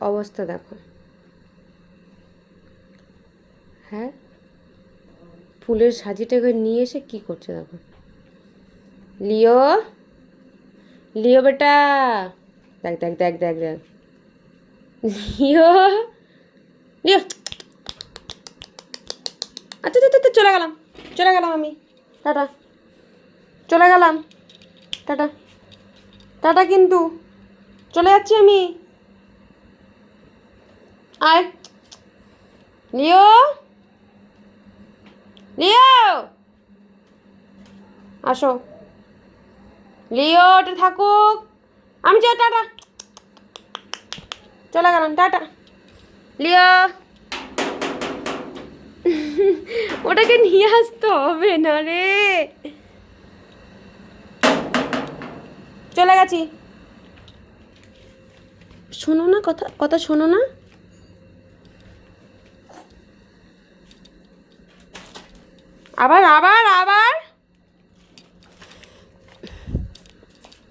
অবস্থা দেখো। হ্যাঁ, ফুলের সাজিটাকে নিয়ে এসে কি করছে দেখো। লিও, লিও বেটা, দেখ দেখ দেখ দেখ দেখ, লিও, লিও। আচ্ছা আচ্ছা আচ্ছা, চলে গেলাম, চলে গেলাম আমি। টাটা, চলে গেলাম। টাটা, টাটা, কিন্তু চলে যাচ্ছি আমি। আয় লিও, লিও, আসো। লিও ওটা থাকুক, আমি যাই। টাটা, চলে গেলাম। টাটা লিও। ওটাকে নিয়ে আসতে হবে না রে। চলে গেছি। শোনো না, কথা কথা শোনো না। আবার আবার আবার